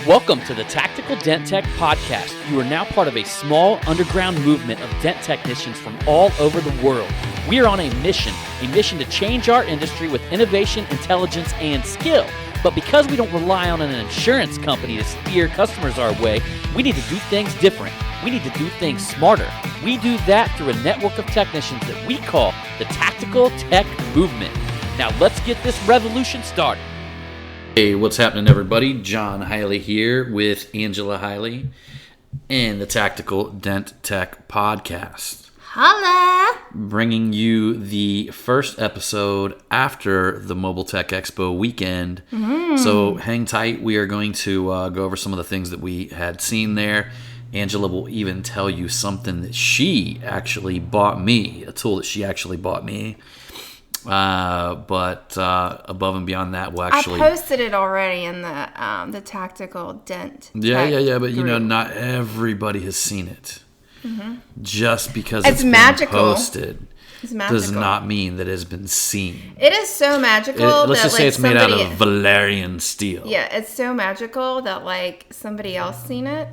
Welcome to the Tactical Dent Tech Podcast. You are now part of a small underground movement of dent technicians from all over the world. We are on a mission to change our industry with innovation, intelligence, and skill. But because we don't rely on an insurance company to steer customers our way, we need to do things different. We need to do things smarter. We do that through a network of technicians that we call the Tactical Tech Movement. Now let's get this revolution started. Hey, what's happening, everybody? John Hiley here with Angela Hiley and the Tactical Dent Tech Podcast. Holla! Bringing you the first episode after the Mobile Tech Expo weekend. So hang tight. We are going to go over some of the things that we had seen there. Angela will even tell you something that she actually bought me, a tool that she actually bought me. But above and beyond that, we'll actually... I posted it already in the Tactical Dent. Yeah, but you know, group. not everybody has seen it. Just because It's been magical. posted It's magical. does not mean that it has been seen. It is so magical. Let's that, just say like, it's made out somebody- of Valerian steel. Yeah, it's so magical that like somebody else seen it,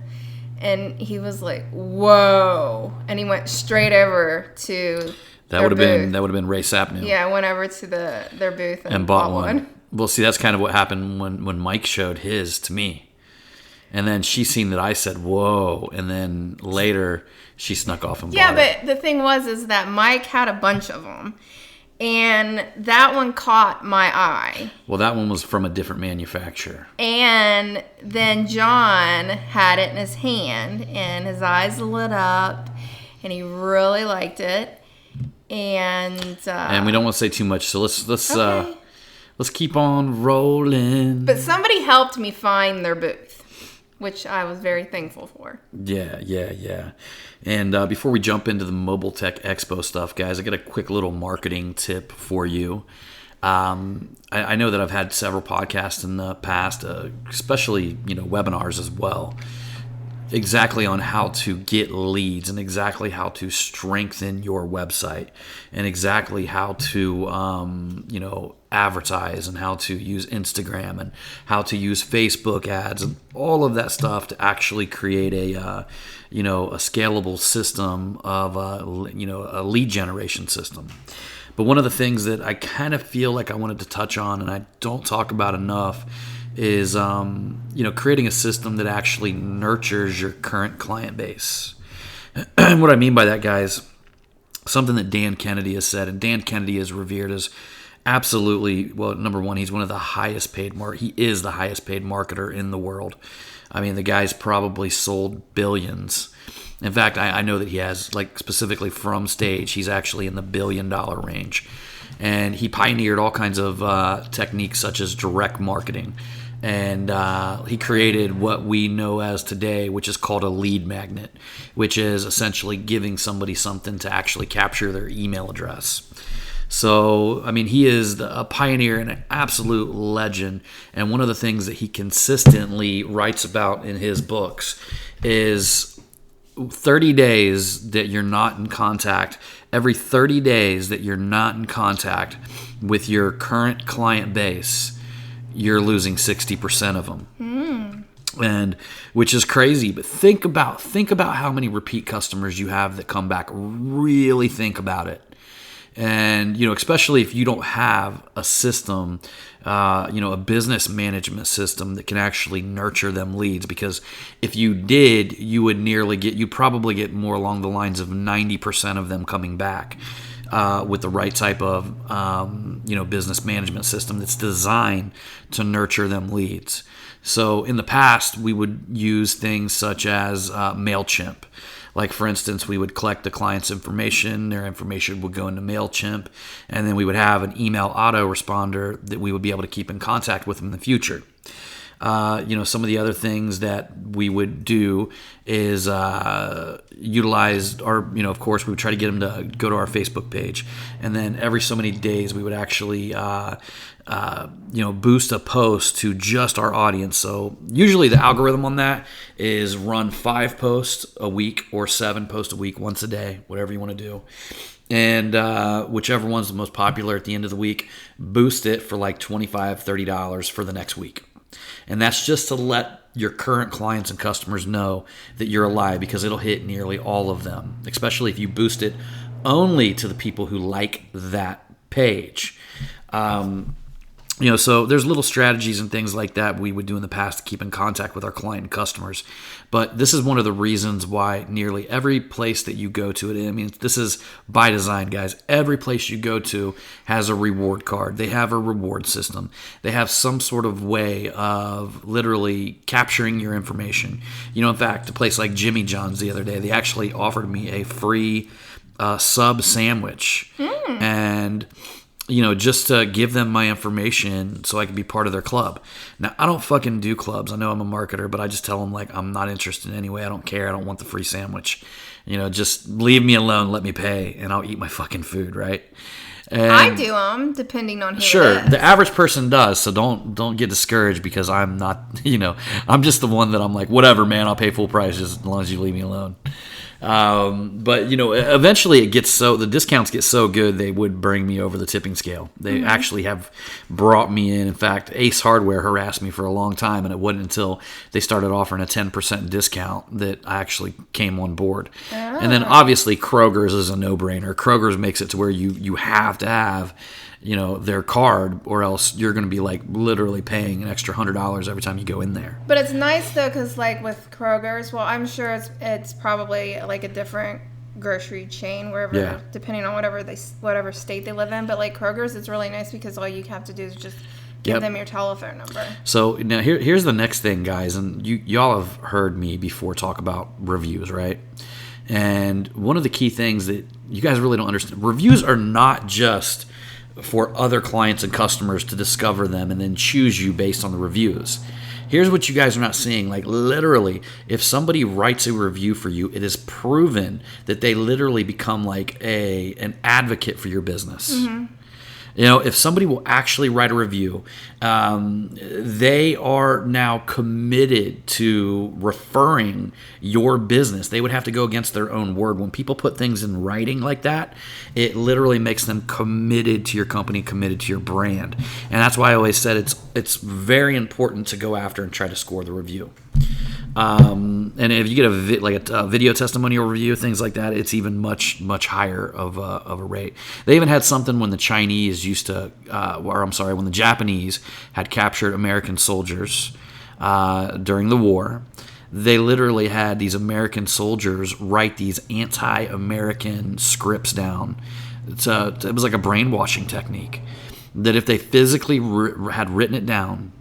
and he was like, "Whoa!" and he went straight over to. That would have been Ray Sapnew. Yeah, I went over to their booth and bought one. Well, see, that's kind of what happened when Mike showed his to me. And then she seen that I said, whoa. And then later, she snuck off and bought it. Yeah, but the thing was that Mike had a bunch of them. And that one caught my eye. Well, that one was from a different manufacturer. And then John had it in his hand. And his eyes lit up. And he really liked it. And we don't want to say too much. So let's okay. Let's keep on rolling. But somebody helped me find their booth, which I was very thankful for. Yeah. And before we jump into the Mobile Tech Expo stuff, guys, I got a quick little marketing tip for you. I know that I've had several podcasts in the past, especially webinars as well, exactly on how to get leads and exactly how to strengthen your website and exactly how to advertise and how to use Instagram and how to use Facebook ads and all of that stuff to actually create a scalable system of a lead generation system. But one of the things that I kind of feel like I wanted to touch on and I don't talk about enough is creating a system that actually nurtures your current client base. And what I mean by that, guys, something that Dan Kennedy has said, and Dan Kennedy is revered as absolutely, well, number one, he's one of the highest paid he is the highest paid marketer in the world. I mean, the guy's probably sold billions. In fact, I know that he has, like, specifically from stage, he's actually in the $1 billion range. And he pioneered all kinds of techniques such as direct marketing. And he created what we know as today, which is called a lead magnet, which is essentially giving somebody something to actually capture their email address. So, I mean, he is a pioneer and an absolute legend. And one of the things that he consistently writes about in his books is 30 days that you're not in contact. Every 30 days that you're not in contact with your current client base, you're losing 60% of them. And which is crazy, but think about how many repeat customers you have that come back. Really think about it. And, especially if you don't have a system, a business management system that can actually nurture them leads. Because if you did, you'd probably get more along the lines of 90% of them coming back with the right type of, business management system that's designed to nurture them leads. So in the past, we would use things such as MailChimp. Like, for instance, we would collect the client's information. Their information would go into MailChimp. And then we would have an email autoresponder that we would be able to keep in contact with in the future. Some of the other things that we would do is utilize our, of course, we would try to get them to go to our Facebook page. And then every so many days, we would actually, boost a post to just our audience. So usually the algorithm on that is run 5 posts a week or 7 posts a week, once a day, whatever you want to do. And whichever one's the most popular at the end of the week, boost it for like $25, $30 for the next week. And that's just to let your current clients and customers know that you're alive, because it'll hit nearly all of them, especially if you boost it only to the people who like that page. So there's little strategies and things like that we would do in the past to keep in contact with our client and customers. But this is one of the reasons why nearly every place that you go to, this is by design, guys. Every place you go to has a reward card. They have a reward system. They have some sort of way of literally capturing your information. In fact, a place like Jimmy John's the other day, they actually offered me a free sub sandwich. And just to give them my information so I can be part of their club. Now, I don't fucking do clubs. I know I'm a marketer, but I just tell them, I'm not interested anyway. I don't care. I don't want the free sandwich. Just leave me alone. Let me pay, and I'll eat my fucking food, right? And I do them, depending on who sure, it is. the average person does, so don't get discouraged because I'm not, I'm just the one that I'm like, whatever, man, I'll pay full price just as long as you leave me alone. But eventually the discounts get so good they would bring me over the tipping scale. They actually have brought me in. In fact, Ace Hardware harassed me for a long time, and it wasn't until they started offering a 10% discount that I actually came on board. And then obviously Kroger's is a no-brainer. Kroger's makes it to where you have to have their card, or else you're going to be literally paying an extra $100 every time you go in there. But it's nice though, because with Kroger's, well, I'm sure it's probably a different grocery chain wherever, depending on whatever state they live in. But Kroger's, it's really nice because all you have to do is just give them your telephone number. So now here's the next thing, guys, and y'all have heard me before talk about reviews, right? And one of the key things that you guys really don't understand, reviews are not just for other clients and customers to discover them and then choose you based on the reviews. Here's what you guys are not seeing. Literally, if somebody writes a review for you, it is proven that they literally become an advocate for your business. If somebody will actually write a review, they are now committed to referring your business. They would have to go against their own word. When people put things in writing like that, it literally makes them committed to your company, committed to your brand. And that's why I always said it's very important to go after and try to score the review. And if you get a video testimonial review, things like that, it's even much, much higher of a rate. They even had something when the Chinese when the Japanese had captured American soldiers during the war. They literally had these American soldiers write these anti-American scripts down. It was like a brainwashing technique, that if they physically had written it down,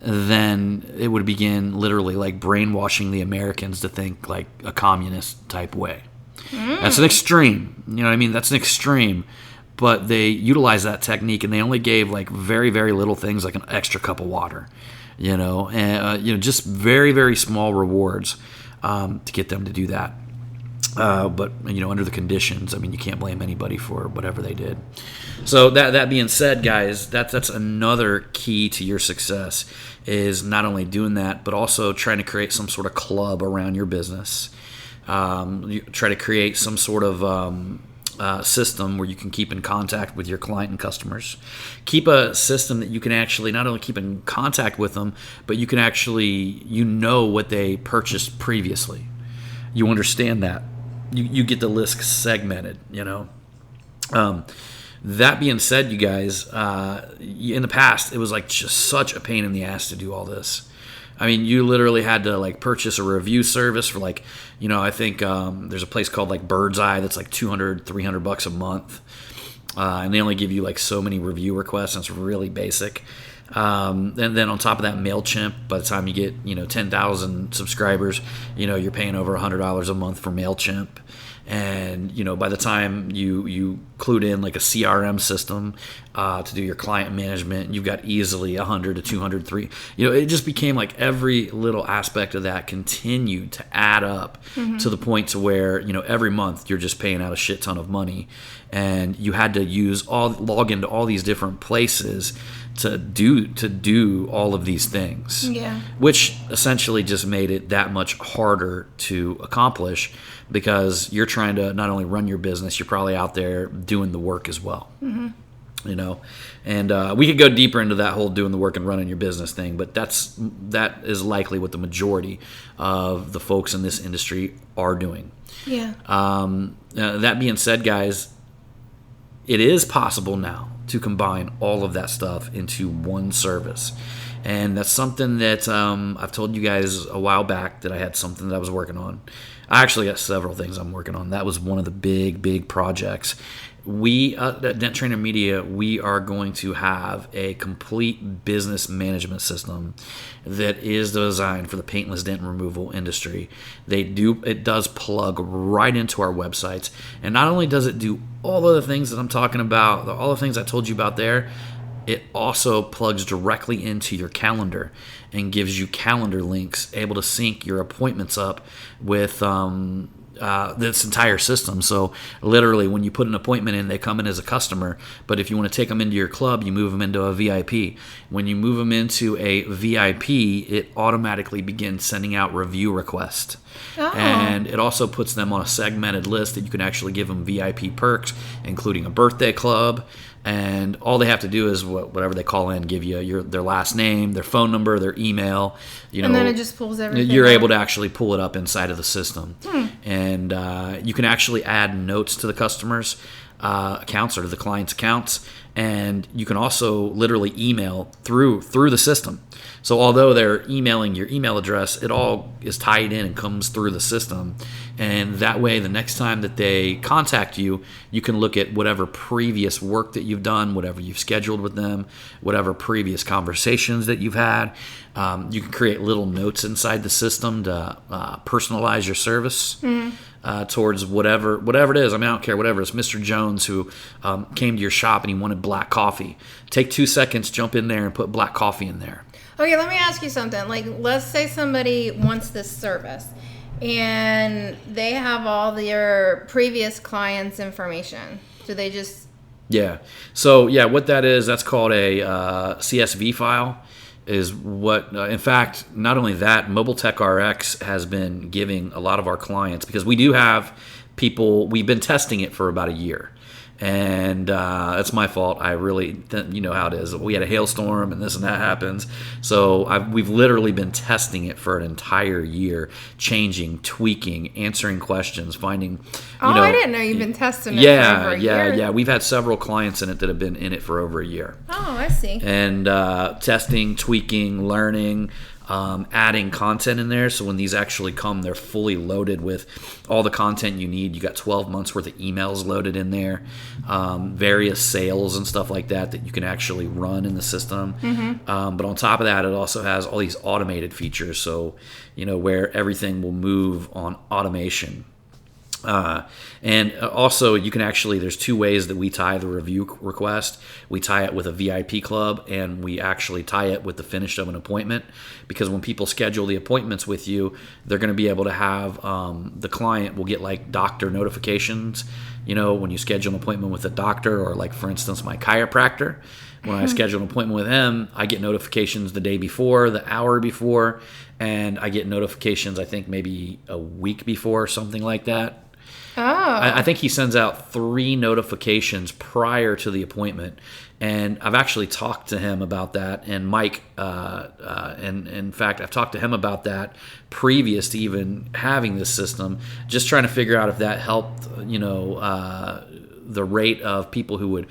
then it would begin literally brainwashing the Americans to think a communist type way. That's an extreme. You know what I mean? That's an extreme. But they utilized that technique, and they only gave very, very little things, like an extra cup of water, and just very, very small rewards to get them to do that. But under the conditions, you can't blame anybody for whatever they did. So that being said, guys, that's another key to your success, is not only doing that, but also trying to create some sort of club around your business. You try to create some sort of system where you can keep in contact with your client and customers. Keep a system that you can actually not only keep in contact with them, but you can actually what they purchased previously. You understand that. You get the list segmented, That being said, you guys, in the past, it was just such a pain in the ass to do all this. You literally had to purchase a review service for I think there's a place called Bird's Eye that's $200, $300 a month, and they only give you so many review requests, and it's really basic. And then on top of that, MailChimp, by the time you get 10,000 subscribers, you're paying over $100 a month for MailChimp. And by the time you clued in a CRM system to do your client management, you've got easily 100 to 200, 300. It just became every little aspect of that continued to add up to the point to where every month you're just paying out a shit ton of money, and you had to log into all these different places to do all of these things. Yeah. Which essentially just made it that much harder to accomplish, because you're trying to not only run your business, you're probably out there doing the work as well. And we could go deeper into that whole doing the work and running your business thing, but that is likely what the majority of the folks in this industry are doing. Yeah. That being said, guys, it is possible now to combine all of that stuff into one service. And that's something that I've told you guys a while back that I had something that I was working on. I actually got several things I'm working on. That was one of the big projects. We at Dent Trainer Media, we are going to have a complete business management system that is designed for the paintless dent removal industry. It does plug right into our websites, and not only does it do all of the things that I'm talking about, all the things I told you about there, it also plugs directly into your calendar and gives you calendar links, able to sync your appointments up with this entire system. So literally, when you put an appointment in, they come in as a customer. But if you want to take them into your club, you move them into a VIP. When you move them into a VIP, it automatically begins sending out review requests. Oh. And it also puts them on a segmented list that you can actually give them VIP perks, including a birthday club. And all they have to do is whatever they call in, give you their last name, their phone number, their email. And then it just pulls everything. You're able to actually pull it up inside of the system. And you can actually add notes to the customer's accounts or to the client's accounts. And you can also literally email through the system. So although they're emailing your email address, it all is tied in and comes through the system. And that way, the next time that they contact you, you can look at whatever previous work that you've done, whatever you've scheduled with them, whatever previous conversations that you've had. You can create little notes inside the system to personalize your service. Towards whatever it is. I mean, I don't care, whatever. It's Mr. Jones who came to your shop and he wanted black coffee. Take 2 seconds, jump in there and put black coffee in there. Okay, let me ask you something. Like, let's say somebody wants this service and they have all their previous clients' information. Do they just... Yeah. So, yeah, what that is, that's called a CSV file. Is what, in fact, not only that, Mobile Tech RX has been giving a lot of our clients, because we do have people, we've been testing it for about a year. And that's my fault. I really, you know how it is. We had a hailstorm and this and that happens. So we've literally been testing it for an entire year, changing, tweaking, answering questions, finding. I didn't know you've been testing it for over a year. Yeah. We've had several clients in it that have been in it for over a year. Oh, I see. And testing, tweaking, learning. Adding content in there, so when these actually come, they're fully loaded with all the content you need. You got 12 months worth of emails loaded in there, various sales and stuff like that you can actually run in the system. But on top of that, it also has all these automated features, so where everything will move on automation. And also, you can actually, there's 2 ways that we tie the review request. We tie it with a VIP club, and we actually tie it with the finish of an appointment, because when people schedule the appointments with you, they're going to be able to have, the client will get like doctor notifications, when you schedule an appointment with a doctor, or like, for instance, my chiropractor. When I schedule an appointment with him, I get notifications the day before, the hour before, and I get notifications, I think, maybe a week before, something like that. Oh. I think he sends out 3 notifications prior to the appointment, and I've actually talked to him about that. And Mike, and in fact, I've talked to him about that previous to even having this system, just trying to figure out if that helped, the rate of people who would,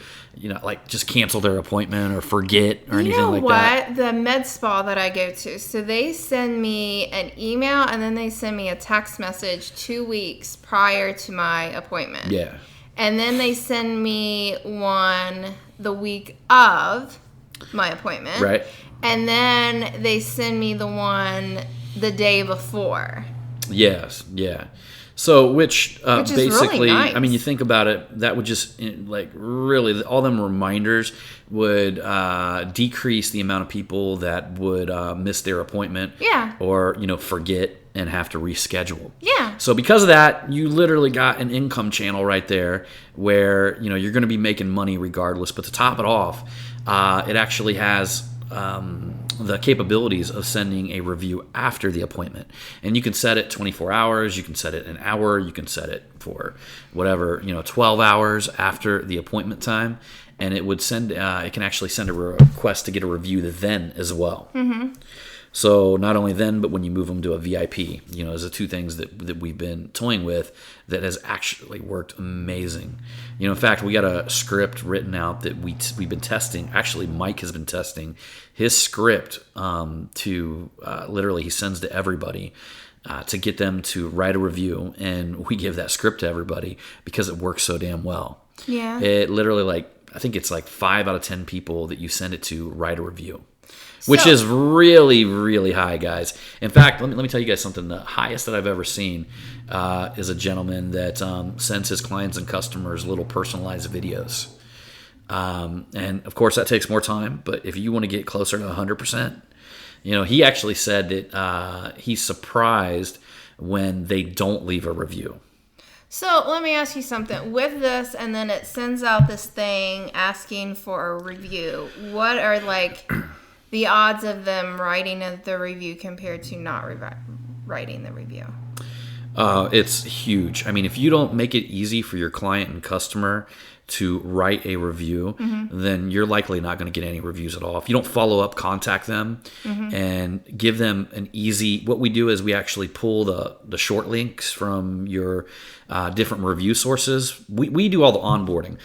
like just cancel their appointment or forget or anything like that. You know what? The med spa that I go to, so they send me an email and then they send me a text message 2 weeks prior to my appointment. Yeah. And then they send me one the week of my appointment. Right. And then they send me the one the day before. Yes. Yeah. So, which basically, really nice. I mean, you think about it, that would just, like, really, all them reminders would decrease the amount of people that would miss their appointment. Yeah. Or, forget and have to reschedule. Yeah. So, because of that, you literally got an income channel right there where, you're going to be making money regardless. But to top it off, it actually has the capabilities of sending a review after the appointment. And you can set it 24 hours, you can set it an hour, you can set it for whatever, 12 hours after the appointment time. and it would send. It can actually send a request to get a review then as well. Mm-hmm. So not only then, but when you move them to a VIP, is the two things that we've been toying with that has actually worked amazing. In fact, we got a script written out that we've been testing. Actually, Mike has been testing his script to literally he sends to everybody to get them to write a review, and we give that script to everybody because it works so damn well. Yeah. It literally I think it's 5 out of 10 people that you send it to write a review. Which is really, really high, guys. In fact, let me tell you guys something. The highest that I've ever seen is a gentleman that sends his clients and customers little personalized videos. And, of course, that takes more time. But if you want to get closer to 100%, he actually said that he's surprised when they don't leave a review. So let me ask you something. With this, and then it sends out this thing asking for a review, what are, the odds of them writing the review compared to not writing the review? It's huge. I mean, if you don't make it easy for your client and customer to write a review, then you're likely not going to get any reviews at all. If you don't follow up, contact them and give them an easy. What we do is we actually pull the short links from your different review sources. We do all the onboarding.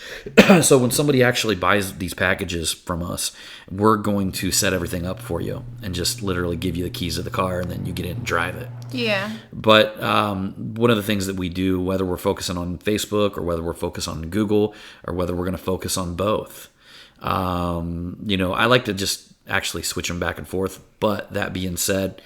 So when somebody actually buys these packages from us, we're going to set everything up for you and just literally give you the keys of the car, and then you get in and drive it. Yeah. But one of the things that we do, whether we're focusing on Facebook or whether we're focused on Google or whether we're going to focus on both, I like to just actually switch them back and forth. But that being said,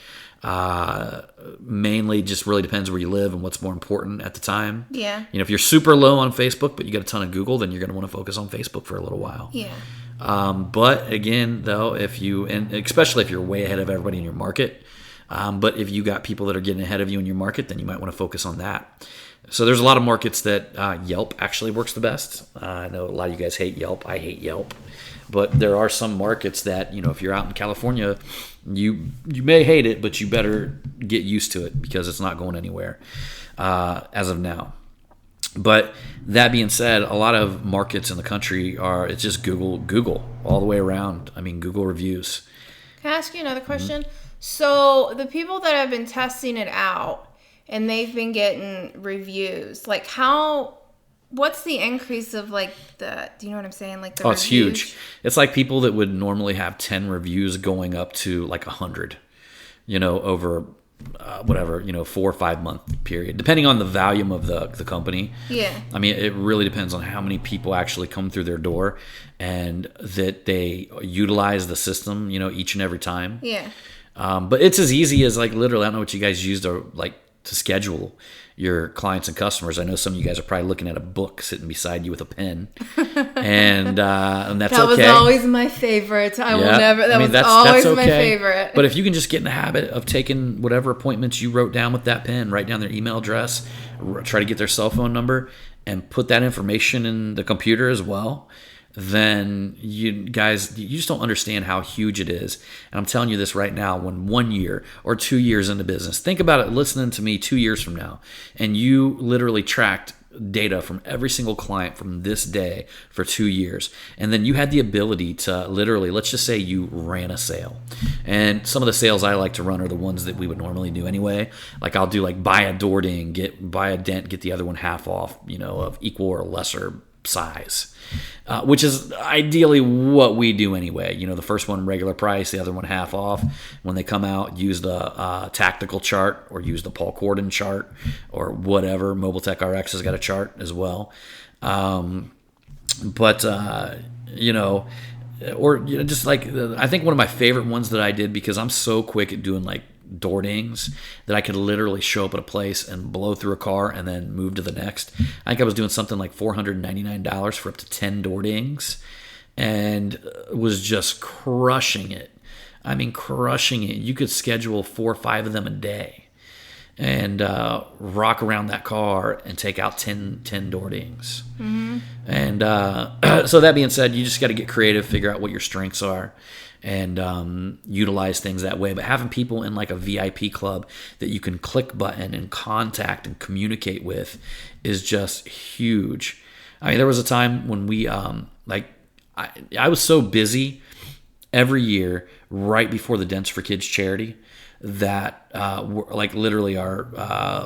mainly just really depends where you live and what's more important at the time. Yeah. If you're super low on Facebook, but you got a ton of Google, then you're going to want to focus on Facebook for a little while. Yeah. But again, though, and especially if you're way ahead of everybody in your market, but if you got people that are getting ahead of you in your market, then you might want to focus on that. So there's a lot of markets that Yelp actually works the best. I know a lot of you guys hate Yelp. I hate Yelp. But there are some markets that, if you're out in California, you may hate it, but you better get used to it because it's not going anywhere as of now. But that being said, a lot of markets in the country it's just Google all the way around. I mean, Google reviews. Can I ask you another question? Mm-hmm. So the people that have been testing it out and they've been getting reviews, what's the increase of do you know what I'm saying? The reviews? It's huge. It's like people that would normally have 10 reviews going up to 100, over 4 or 5 month period, depending on the volume of the company. Yeah. I mean, it really depends on how many people actually come through their door and that they utilize the system, each and every time. Yeah. But it's as easy as literally, I don't know what you guys use to schedule your clients and customers. I know some of you guys are probably looking at a book sitting beside you with a pen, and that's okay. That was always my favorite. That was always my favorite. But if you can just get in the habit of taking whatever appointments you wrote down with that pen, write down their email address, try to get their cell phone number, and put that information in the computer as well, then you just don't understand how huge it is. And I'm telling you this right now, when 1 year or 2 years into business, think about it listening to me 2 years from now, and you literally tracked data from every single client from this day for 2 years. And then you had the ability to literally, let's just say you ran a sale. And some of the sales I like to run are the ones that we would normally do anyway. I'll do buy a door ding, buy a dent, get the other one half off, of equal or lesser size, which is ideally what we do anyway. The first one regular price, the other one half off. When they come out, use the tactical chart or use the Paul Corden chart or whatever. Mobile Tech RX has got a chart as well. I think one of my favorite ones that I did, because I'm so quick at doing door dings, that I could literally show up at a place and blow through a car and then move to the next. I think I was doing something like $499 for up to 10 door dings, and was just crushing it. I mean, crushing it. You could schedule 4 or 5 of them a day and rock around that car and take out 10 door dings. Mm-hmm. And so that being said, you just got to get creative, figure out what your strengths are, and utilize things that way. But having people in a VIP club that you can click button and contact and communicate with is just huge. I mean, there was a time when we I was so busy every year right before the Dents for Kids charity that like literally our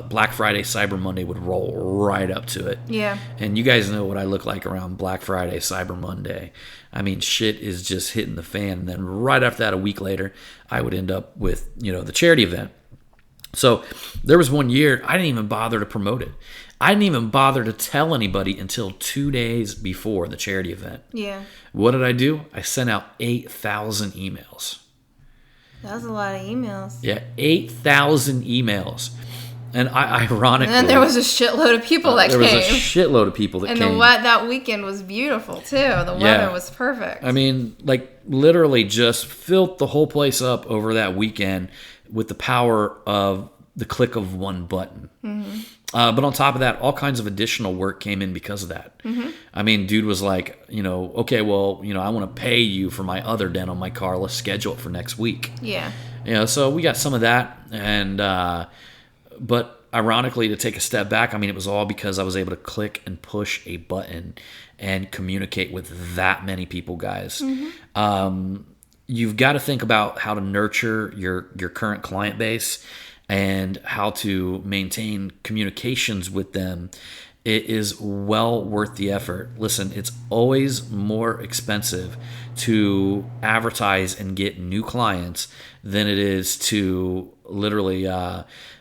Black Friday, Cyber Monday would roll right up to it. Yeah. And you guys know what I look like around Black Friday, Cyber Monday. I mean, shit is just hitting the fan. And then right after that, a week later, I would end up with, the charity event. So there was one year I didn't even bother to promote it. I didn't even bother to tell anybody until 2 days before the charity event. Yeah. What did I do? I sent out 8,000 emails. That was a lot of emails. Yeah, 8,000 emails. And ironically... And then there was a shitload of people that came. There was a shitload of people that came. And that weekend was beautiful, too. The weather was perfect. I mean, like, literally just filled the whole place up over that weekend with the power of the click of one button. Mm-hmm. But on top of that, all kinds of additional work came in because of that. Mm-hmm. I mean, dude was like, okay, well, I want to pay you for my other dent on my car. Let's schedule it for next week. Yeah. So we got some of that. And, but ironically, to take a step back, I mean, it was all because I was able to click and push a button and communicate with that many people, guys. Mm-hmm. You've got to think about how to nurture your current client base and how to maintain communications with them. It is well worth the effort. Listen, it's always more expensive to advertise and get new clients than it is to literally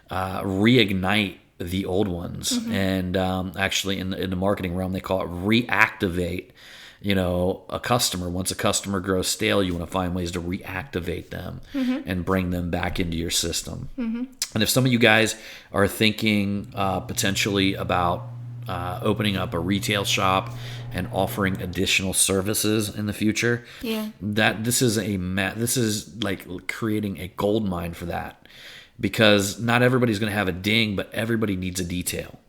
reignite the old ones. Mm-hmm. And actually in the marketing realm, they call it reactivate. A customer. Once a customer grows stale, you want to find ways to reactivate them mm-hmm. and bring them back into your system. Mm-hmm. And if some of you guys are thinking potentially about opening up a retail shop and offering additional services in the future, this is like creating a gold mine for that, because not everybody's going to have a ding, but everybody needs a detail.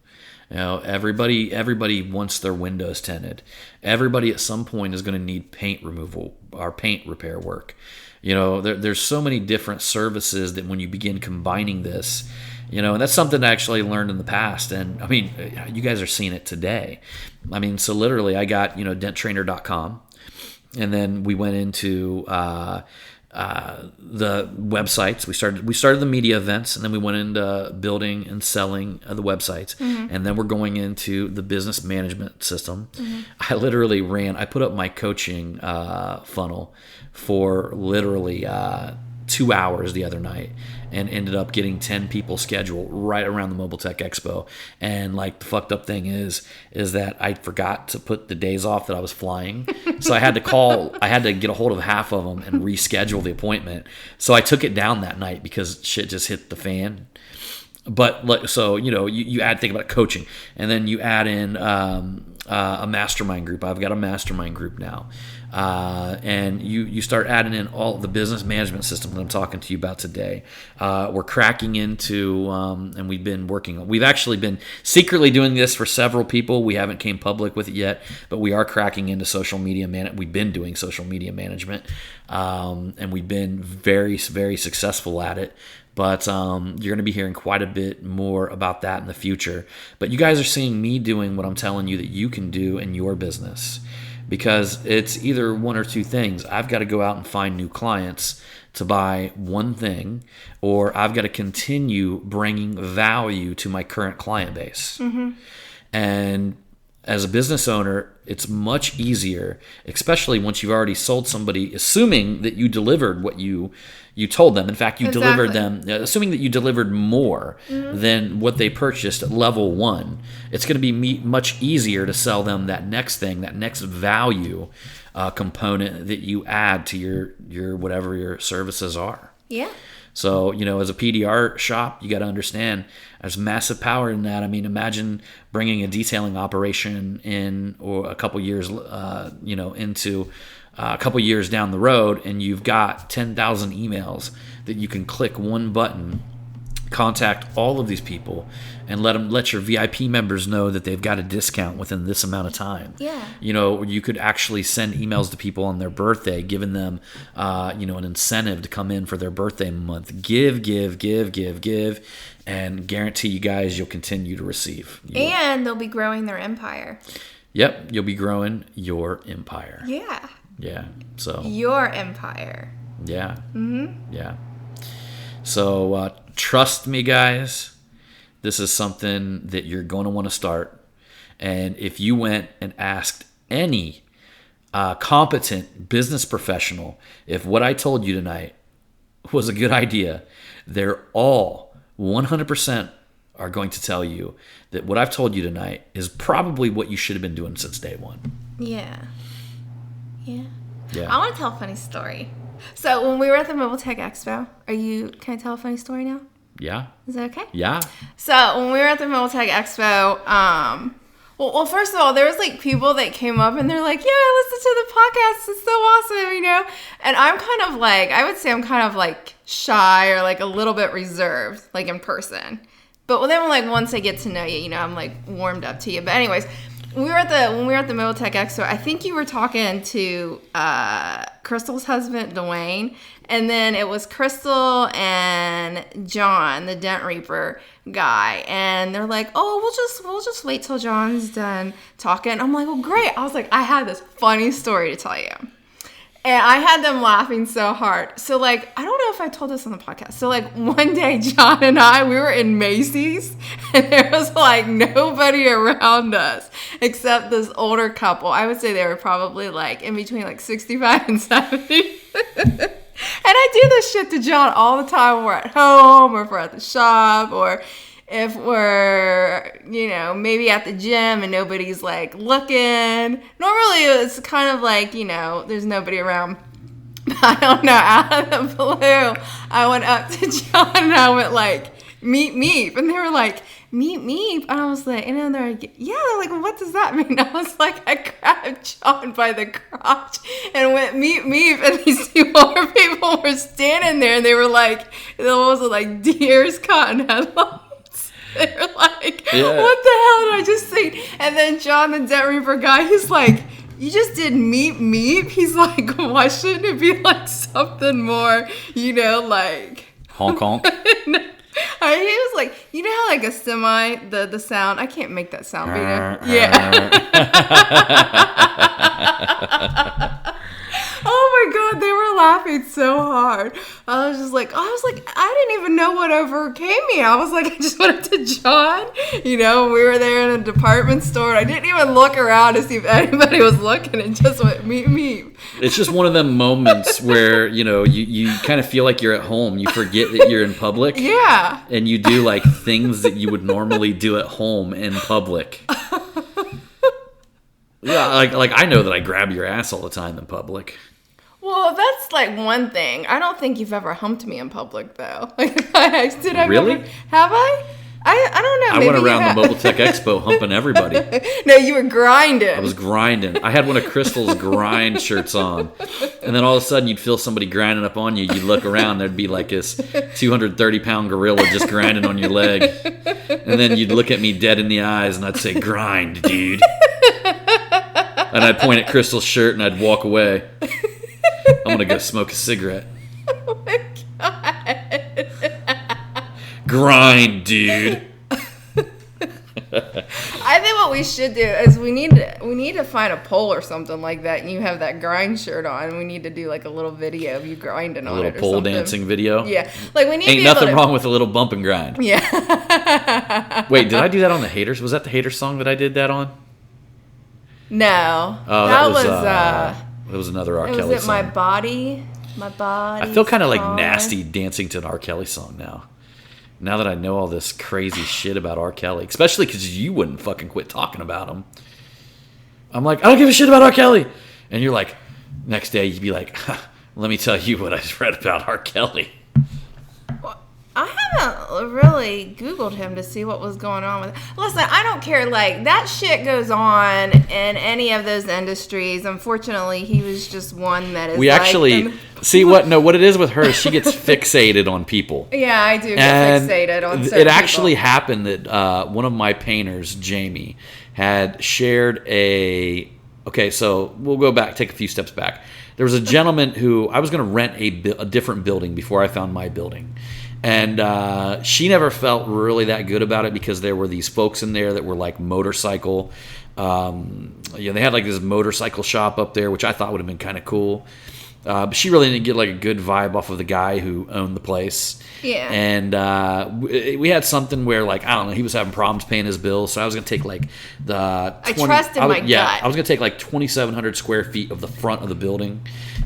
Everybody wants their windows tinted. Everybody at some point is going to need paint removal or paint repair work. There's so many different services that when you begin combining this, and that's something I actually learned in the past. And I mean, you guys are seeing it today. I mean, so literally I got, denttrainer.com, and then we went into, the websites. We started the media events, and then we went into building and selling the websites, mm-hmm. and then we're going into the business management system. Mm-hmm. I put up my coaching funnel for literally 2 hours the other night, and ended up getting 10 people scheduled right around the Mobile Tech Expo. And like the fucked up thing is that I forgot to put the days off that I was flying. So I had to get a hold of half of them and reschedule the appointment. So I took it down that night because shit just hit the fan. But so, you think about coaching, and then you add in a mastermind group. I've got a mastermind group now. And you start adding in all the business management system that I'm talking to you about today. We're cracking into, and we've actually been secretly doing this for several people. We haven't came public with it yet, but we are cracking into social media we've been doing social media management, and we've been very, very successful at it. But you're going to be hearing quite a bit more about that in the future. But you guys are seeing me doing what I'm telling you that you can do in your business. Because it's either one or two things. I've got to go out and find new clients to buy one thing, or I've got to continue bringing value to my current client base. Mm-hmm. And as a business owner, it's much easier, especially once you've already sold somebody, assuming that you delivered what you told them. In fact, you delivered them, assuming that you delivered more mm-hmm. than what they purchased at level one. It's going to be much easier to sell them that next thing, that next value component that you add to your whatever your services are. Yeah. So, as a PDR shop, you got to understand there's massive power in that. I mean, imagine bringing a detailing operation in or a couple years, into a couple years down the road, and you've got 10,000 emails that you can click one button, contact all of these people, and let your VIP members know that they've got a discount within this amount of time. Yeah. You could actually send emails to people on their birthday, giving them, an incentive to come in for their birthday month. Give, and guarantee you guys you'll continue to receive. And they'll be growing their empire. Yep, you'll be growing your empire. Yeah. Yeah. So. Your empire. Yeah. Mm-hmm. Yeah. So trust me, guys. This is something that you're going to want to start. And if you went and asked any competent business professional if what I told you tonight was a good idea, they're all 100% are going to tell you that what I've told you tonight is probably what you should have been doing since day one. Yeah. Yeah. Yeah. I want to tell a funny story. So when we were at the Mobile Tech Expo, can I tell a funny story now? Yeah. Is that okay? Yeah. So when we were at the Mobile Tech Expo, well, first of all, there was like people that came up and they're like, yeah, I listened to the podcast. It's so awesome, you know? And I'm kind of like, I would say I'm kind of like shy or like a little bit reserved, like in person. But then like once I get to know you, you know, I'm like warmed up to you. But anyways, when we were at the Mobile Tech Expo, I think you were talking to Crystal's husband, Dwayne, and then it was Crystal and John, the Dent Reaper guy, and they're like, "Oh, we'll just wait till John's done talking." I'm like, "Well, great." I was like, "I have this funny story to tell you." And I had them laughing so hard. So, like, I don't know if I told this on the podcast. So, like, one day, John and we were in Macy's, and there was, like, nobody around us except this older couple. I would say they were probably, like, in between, like, 65 and 70. And I do this shit to John all the time when we're at home or if we're at the shop or if we're, you know, maybe at the gym and nobody's, like, looking. Normally, it's kind of like, you know, there's nobody around. I don't know, out of the blue, I went up to John and I went, like, meep, meep. And they were like, meep, meep. And I was like, and then they're like, yeah, they're like, well, what does that mean? I was like, I grabbed John by the crotch and went, meep, meep. And these two older people were standing there and they were like, those were like deers caught in headlights. They're like, yeah. What the hell did I just see? And then John, the Dent Reaper guy, he's like, you just did meep, meep? He's like, why shouldn't it be like something more, you know, like... Honk, honk. He was like, you know how like a semi, the sound, I can't make that sound, but you know? Yeah. Oh my God, they were laughing so hard. I was like, I didn't even know what overcame me. I was like, I just went up to John. You know, we were there in a department store. I didn't even look around to see if anybody was looking and just went, meep, meep. It's just one of them moments where, you know, you kind of feel like you're at home. You forget that you're in public. Yeah. And you do like things that you would normally do at home in public. Yeah, like I know that I grab your ass all the time in public. Well, that's like one thing. I don't think you've ever humped me in public, though. Did I really? Have I? I don't know. I went around the Mobile Tech Expo humping everybody. No, you were grinding. I was grinding. I had one of Crystal's grind shirts on. And then all of a sudden, you'd feel somebody grinding up on you. You'd look around. There'd be like this 230-pound gorilla just grinding on your leg. And then you'd look at me dead in the eyes, and I'd say, grind, dude. And I'd point at Crystal's shirt, and I'd walk away. I'm going to go smoke a cigarette. Oh, my God. Grind, dude. I think what we should do is we need to find a pole or something like that, and you have that grind shirt on. We need to do like a little video of you grinding on it or something. A little pole dancing video? Yeah. Like we need Ain't nothing wrong with a little bump and grind. Yeah. Wait, did I do that on the Haters? Was that the Haters song that I did that on? No. Oh, that was another R. Kelly song. Was it My Body? My Body. I feel kind of like nasty dancing to an R. Kelly song now. Now that I know all this crazy shit about R. Kelly, especially because you wouldn't fucking quit talking about him. I'm like, I don't give a shit about R. Kelly. And you're like, next day you'd be like, let me tell you what I just read about R. Kelly. Well, I haven't really Googled him to see what was going on with it. Listen, I don't care. Like, that shit goes on in any of those industries. Unfortunately, he was just one that is. We actually see what it is with her is she gets fixated on people. Yeah, I do get fixated on certain It actually happened that one of my painters, Jamie, had shared okay, so we'll go back, take a few steps back. There was a gentleman who I was going to rent a different building before I found my building. And she never felt really that good about it because there were these folks in there that were like motorcycle They had like this motorcycle shop up there, which I thought would have been kind of cool. But she really didn't get like a good vibe off of the guy who owned the place. Yeah. And we had something where, like, I don't know, he was having problems paying his bills, so I was going to take like the 20, I trusted my gut. I was going to take like 2,700 square feet of the front of the building,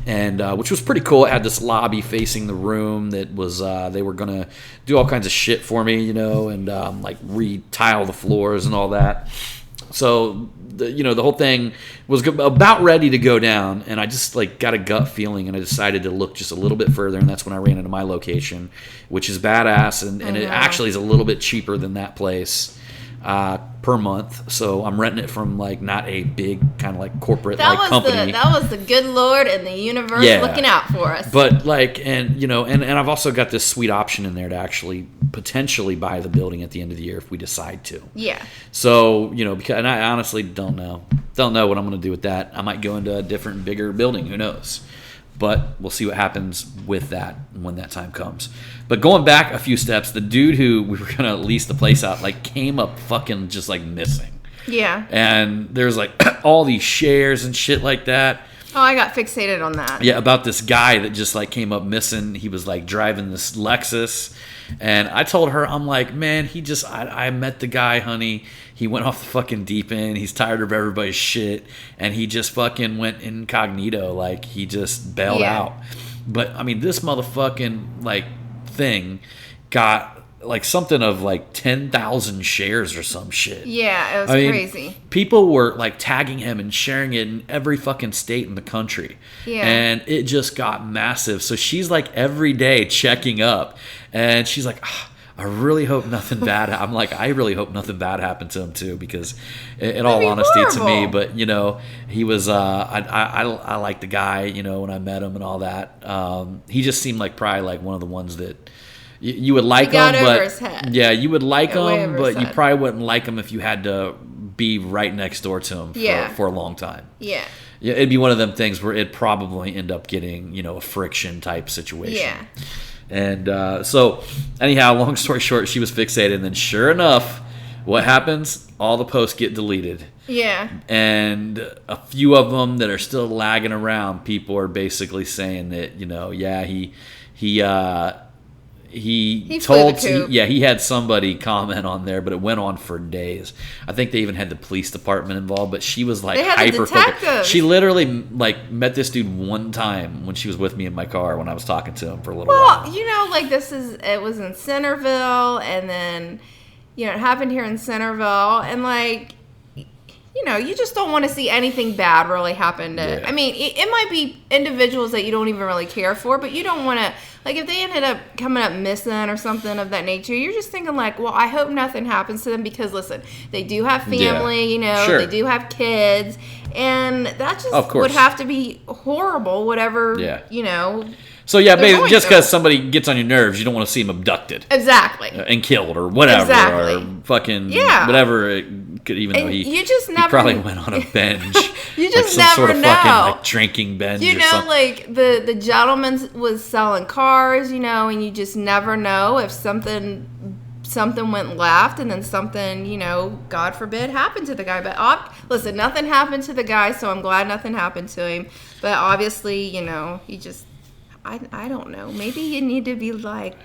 and which was pretty cool. It had this lobby facing the room that was they were going to do all kinds of shit for me, and like re-tile the floors and all that. So the whole thing was about ready to go down, and I just like got a gut feeling, and I decided to look just a little bit further, and that's when I ran into my location, which is badass, and it actually is a little bit cheaper than that place per month. So I'm renting it from like not a big kind of like corporate company. That was the good Lord and the universe looking out for us. But like, and I've also got this sweet option in there to actually potentially buy the building at the end of the year if we decide to. Yeah. So, because, and I honestly don't know what I'm going to do with that. I might go into a different, bigger building. Who knows? But we'll see what happens with that when that time comes. But going back a few steps, the dude who we were going to lease the place out, like, came up fucking just, like, missing. Yeah. And there's, like, all these shares and shit like that. Oh, I got fixated on that. Yeah, about this guy that just, like, came up missing. He was, like, driving this Lexus. And I told her, I'm like, man, I met the guy, honey. He went off the fucking deep end. He's tired of everybody's shit. And he just fucking went incognito. Like, he just bailed out. But, I mean, this motherfucking, like, thing got, like, something of, like, 10,000 shares or some shit. Yeah, it was crazy. People were, like, tagging him and sharing it in every fucking state in the country. Yeah. And it just got massive. So she's, like, every day checking up. And she's like, I really hope nothing bad. I'm like, I really hope nothing bad happened to him too, because, in all honesty, to me. But he was. I liked the guy. When I met him and all that. He just seemed like probably like one of the ones that you would like him, but you would like him, but you probably wouldn't like him if you had to be right next door to him for a long time. Yeah. Yeah, it'd be one of them things where it'd probably end up getting a friction type situation. Yeah. And so, anyhow, long story short, she was fixated. And then sure enough, what happens? All the posts get deleted. Yeah. And a few of them that are still lagging around, people are basically saying that, he had somebody comment on there, but it went on for days. I think they even had the police department involved, but she was like hyper focused. She literally like met this dude one time when she was with me in my car when I was talking to him for a little while. Well, like it was in Centerville, and then it happened here in Centerville, and like you just don't want to see anything bad really happen to. I mean, it might be individuals that you don't even really care for, but you don't want to. Like, if they ended up coming up missing or something of that nature, you're just thinking, like, well, I hope nothing happens to them because, listen, they do have family, they do have kids, and that just would have to be horrible, whatever, So, basically, just because somebody gets on your nerves, you don't want to see them abducted. Exactly. And killed or whatever. Or fucking whatever it could, even though he probably went on a binge. You just like some never sort of know. Fucking, like, drinking binge or something. Like the gentleman was selling cars, and you just never know if something went left and then something, God forbid, happened to the guy. But listen, nothing happened to the guy, so I'm glad nothing happened to him. But obviously, he just... I don't know. Maybe you need to be like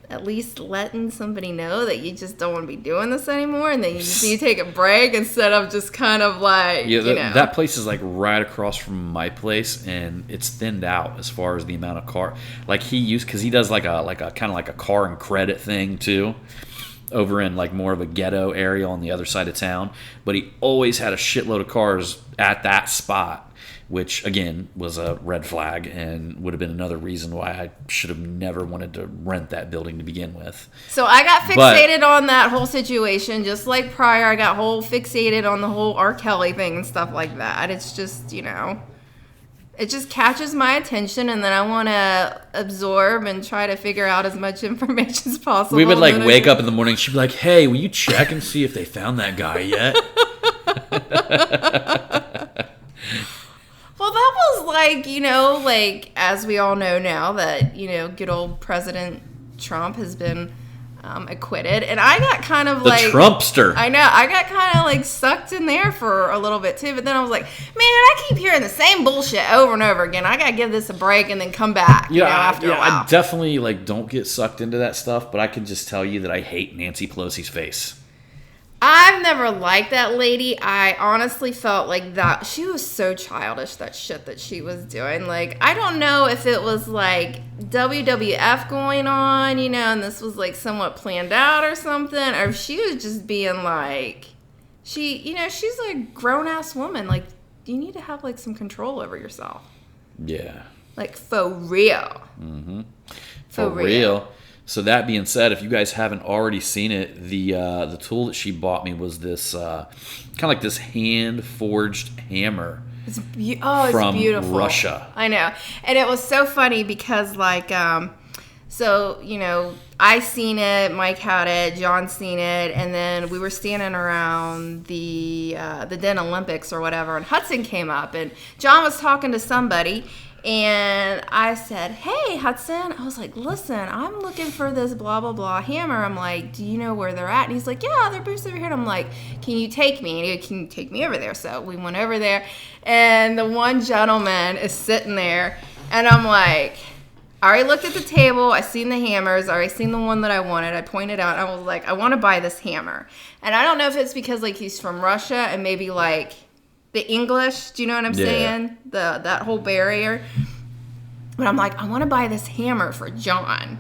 at least letting somebody know that you just don't want to be doing this anymore, and then you just need to take a break instead of just kind of like that place is like right across from my place, and it's thinned out as far as the amount of car like because he does like a kind of like a car and credit thing too, over in like more of a ghetto area on the other side of town. But he always had a shitload of cars at that spot, which, again, was a red flag and would have been another reason why I should have never wanted to rent that building to begin with. So I got fixated on that whole situation, just like prior. I got fixated on the whole R. Kelly thing and stuff like that. It's just, it just catches my attention, and then I want to absorb and try to figure out as much information as possible. We would, like, wake up in the morning. She'd be like, hey, will you check and see if they found that guy yet? Well, that was like, like, as we all know now that, good old President Trump has been acquitted, and I got kind of the like Trumpster. I know, I got kind of like sucked in there for a little bit too, but then I was like, man, I keep hearing the same bullshit over and over again. I gotta give this a break and then come back. After a while. I definitely like don't get sucked into that stuff, but I can just tell you that I hate Nancy Pelosi's face. I've never liked that lady. I honestly felt like that she was so childish, that shit that she was doing. Like, I don't know if it was like WWF going on, and this was like somewhat planned out or something, or if she was just being like, she's a grown-ass woman. Like, you need to have like some control over yourself. Yeah. Like, for real. Mm-hmm. For real. So that being said, if you guys haven't already seen it, the tool that she bought me was this kind of like this hand-forged hammer. It's from beautiful. Russia. I know. And it was so funny because like, I seen it, Mike had it, John seen it, and then we were standing around the Den Olympics or whatever, and Hudson came up, and John was talking to somebody. And I said, hey, Hudson. I was like, listen, I'm looking for this blah, blah, blah hammer. I'm like, do you know where they're at? And he's like, yeah, they're booths over here. And I'm like, can you take me? And he can you take me over there? So we went over there. And the one gentleman is sitting there. And I'm like, I already looked at the table. I seen the hammers. I already seen the one that I wanted. I pointed out. I was like, I want to buy this hammer. And I don't know if it's because, like, he's from Russia and maybe, like, the English, do you know what I'm saying? That whole barrier. But I'm like, I want to buy this hammer for John.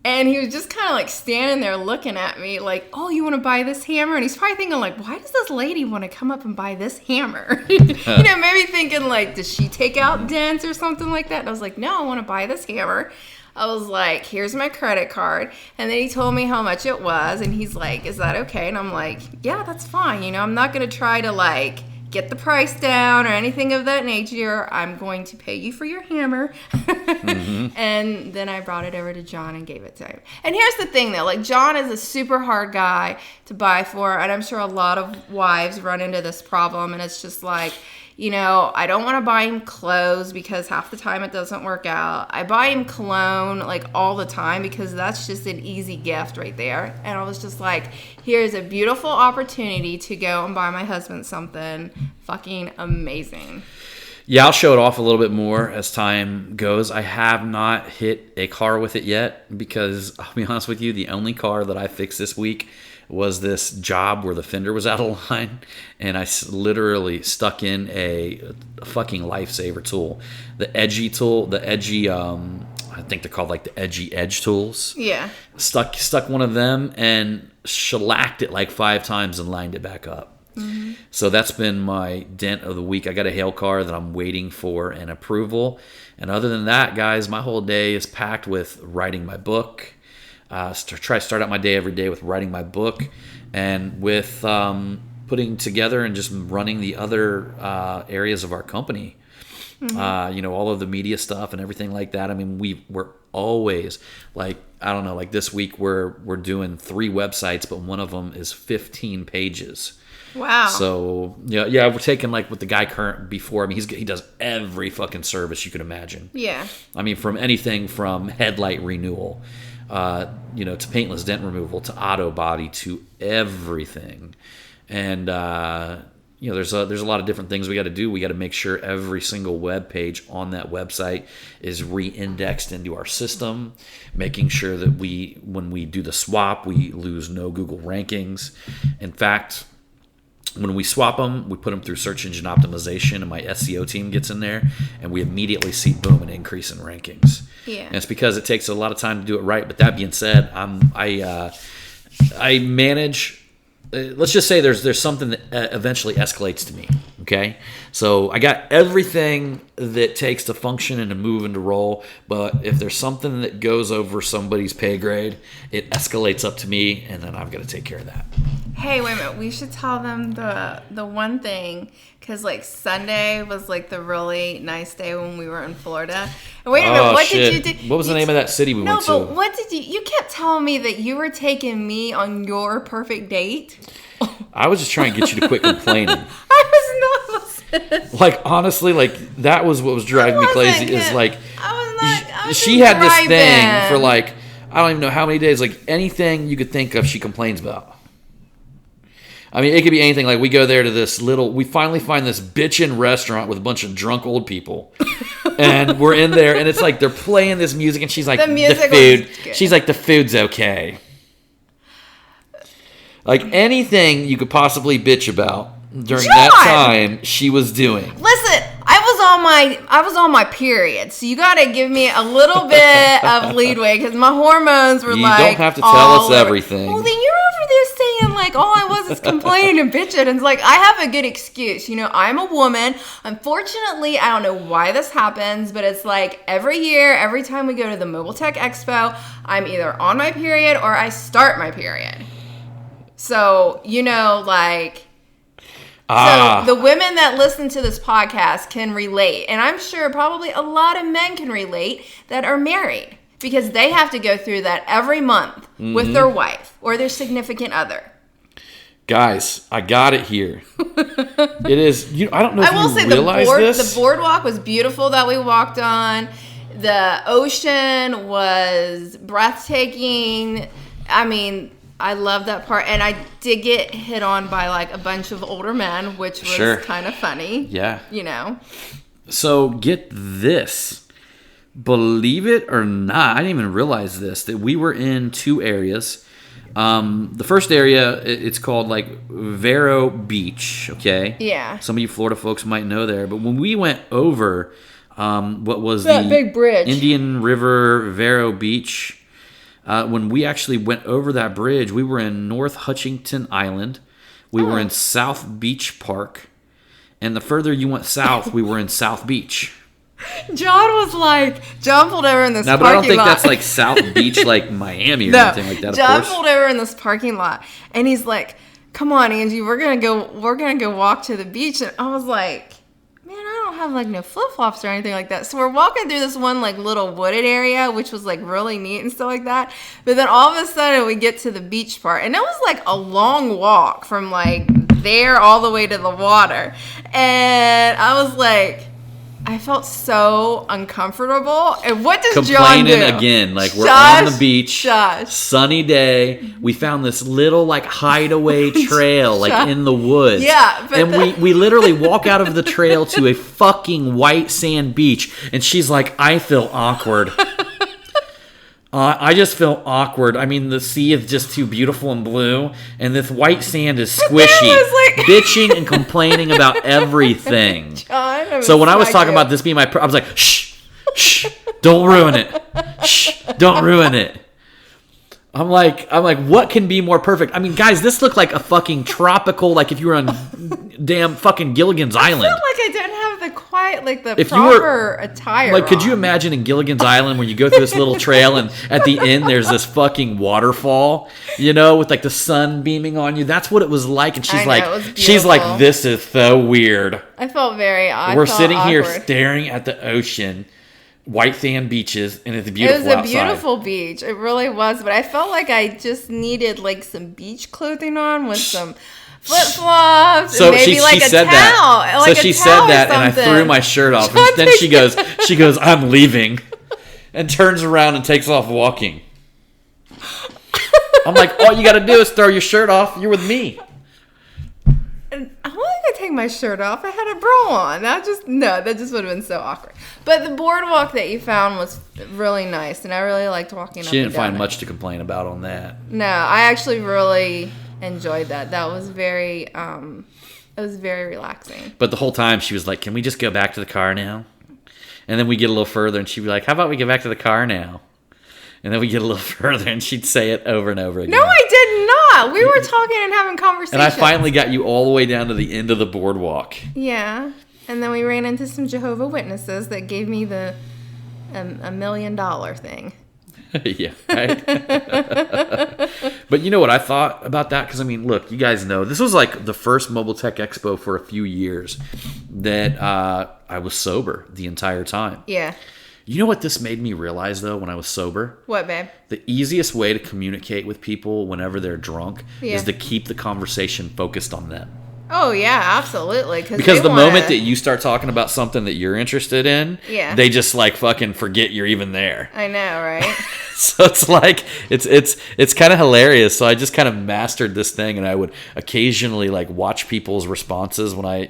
And he was just kind of like standing there looking at me like, oh, you want to buy this hammer? And he's probably thinking like, why does this lady want to come up and buy this hammer? Maybe thinking like, does she take out dents or something like that? And I was like, no, I want to buy this hammer. I was like, here's my credit card. And then he told me how much it was. And he's like, is that okay? And I'm like, yeah, that's fine. I'm not going to try to like get the price down or anything of that nature. I'm going to pay you for your hammer. Mm-hmm. And then I brought it over to John and gave it to him. And here's the thing though, like John is a super hard guy to buy for, and I'm sure a lot of wives run into this problem, and it's just like, I don't want to buy him clothes because half the time it doesn't work out. I buy him cologne like all the time because that's just an easy gift right there. And I was just like, here's a beautiful opportunity to go and buy my husband something fucking amazing. Yeah, I'll show it off a little bit more as time goes. I have not hit a car with it yet because, I'll be honest with you, the only car that I fixed this week was this job where the fender was out of line, and I literally stuck in a fucking lifesaver tool. The edgy tool, I think they're called like the edgy edge tools. Yeah. Stuck one of them and shellacked it like 5 times and lined it back up. Mm-hmm. So that's been my dent of the week. I got a hail car that I'm waiting for an approval. And other than that, guys, my whole day is packed with writing my book. Start out my day every day with writing my book and with putting together and just running the other areas of our company. Mm-hmm. All of the media stuff and everything like that. I mean, we're always like, I don't know, like this week we're doing 3 websites, but one of them is 15 pages. Wow. So yeah, we're taking like with the guy current before. I mean, he does every fucking service you could imagine. Yeah. I mean, from anything from headlight renewal, to paintless dent removal, to auto body, to everything. And there's a lot of different things we got to do. We got to make sure every single web page on that website is re-indexed into our system, making sure that when we do the swap, we lose no Google rankings. In fact, when we swap them, we put them through search engine optimization, and my SEO team gets in there, and we immediately see, boom, an increase in rankings. Yeah. And it's because it takes a lot of time to do it right. But that being said, I manage. Let's just say there's something that eventually escalates to me. Okay, so I got everything that takes to function and to move and to roll. But if there's something that goes over somebody's pay grade, it escalates up to me, and then I've got to take care of that. Hey, wait a minute. We should tell them the one thing, because like Sunday was like the really nice day when we were in Florida. And wait a minute, what did you do? What was the name of that city we went to? No, but what did you kept telling me that you were taking me on your perfect date? I was just trying to get you to quit complaining. I was not listening. Like, honestly, like, that was what was driving me crazy. Is like, I was she had this thing for like, I don't even know how many days. Like anything you could think of, she complains about. I mean, it could be anything. Like we go there to this we finally find this bitchin' restaurant with a bunch of drunk old people. And we're in there, and it's like they're playing this music, and she's like, the food's okay. Like anything you could possibly bitch about during that time, she was doing. Listen, I was on my period, so you gotta give me a little bit of leadway because my hormones were You don't have to tell us everything. Well, then you're over there saying like all I was is complaining and bitching, and it's like I have a good excuse. You know, I'm a woman. Unfortunately, I don't know why this happens, but it's like every year, every time we go to the Mobile Tech Expo, I'm either on my period or I start my period. So, you know, like... So the women that listen to this podcast can relate. And I'm sure probably a lot of men can relate that are married. Because they have to go through that every month with their wife or their significant other. Guys, I got it here. It is... I don't know if you realize this. The boardwalk was beautiful that we walked on. The ocean was breathtaking. I mean... I love that part, and I did get hit on by like a bunch of older men, which was kind of funny. Yeah. You know? So get this. Believe it or not, I didn't even realize this, that we were in two areas. The first area, it's called like Vero Beach, okay? Yeah. Some of you Florida folks might know there, but when we went over what was that big bridge, Indian River Vero Beach... when we actually went over that bridge, we were in North Hutchinson Island. We were in South Beach Park. And the further you went south, we were in South Beach. John pulled over in this parking lot. But I don't think that's like South Beach, like Miami or anything like that, John pulled over in this parking lot. And he's like, come on, Angie, we're going to go walk to the beach. And I was like... Man, I don't have like no flip-flops or anything like that. So we're walking through this one like little wooded area, which was like really neat and stuff like that. But then all of a sudden we get to the beach part, and it was like a long walk from like there all the way to the water. And I was like, I felt so uncomfortable. And what does John do? Complaining again. Like we're on the beach, sunny day. We found this little like hideaway trail like in the woods. Yeah. And we literally walk out of the trail to a fucking white sand beach. And she's like, I feel awkward. I just feel awkward. I mean, the sea is just too beautiful and blue, and this white sand is squishy. Like... bitching and complaining about everything. John, so when I was talking about this being I was like, shh, don't ruin it. Shh, don't ruin it. I'm like, what can be more perfect? I mean, guys, this looked like a fucking tropical, like if you were on damn fucking Gilligan's Island. I felt like I didn't have the quiet, like the proper attire. Like, could you imagine in Gilligan's Island when you go through this little trail and at the end there's this fucking waterfall, you know, with like the sun beaming on you? That's what it was like. And she's like, this is so weird. I felt very odd. We're sitting here staring at the ocean. White sand beaches, and it's beautiful outside. It was a beautiful beach. It really was, but I felt like I just needed like some beach clothing on with some flip-flops and maybe like a towel. So she said that, and I threw my shirt off. And then she goes, I'm leaving, and turns around and takes off walking. I'm like, all you got to do is throw your shirt off. You're with me. How am I gonna take my shirt off? I had a bra on. That just would have been so awkward. But the boardwalk that you found was really nice, and I really liked walking. She didn't find much to complain about on that. No, I actually really enjoyed that. That was very, it was very relaxing. But the whole time she was like, "Can we just go back to the car now?" And then we get a little further, and she'd be like, "How about we get back to the car now?" And then we get a little further, and she'd say it over and over again. No, I did not. We were talking and having conversations. And I finally got you all the way down to the end of the boardwalk. Yeah. And then we ran into some Jehovah's Witnesses that gave me the $1 million thing. Yeah, right? But you know what I thought about that? Because, I mean, look, you guys know, this was like the first Mobile Tech Expo for a few years that I was sober the entire time. Yeah. You know what this made me realize, though, when I was sober? What, babe? The easiest way to communicate with people whenever they're drunk is to keep the conversation focused on them. Oh yeah, absolutely. Because the moment that you start talking about something that you're interested in, yeah, they just like fucking forget you're even there. I know, right? So it's like it's kind of hilarious. So I just kind of mastered this thing, and I would occasionally like watch people's responses when I,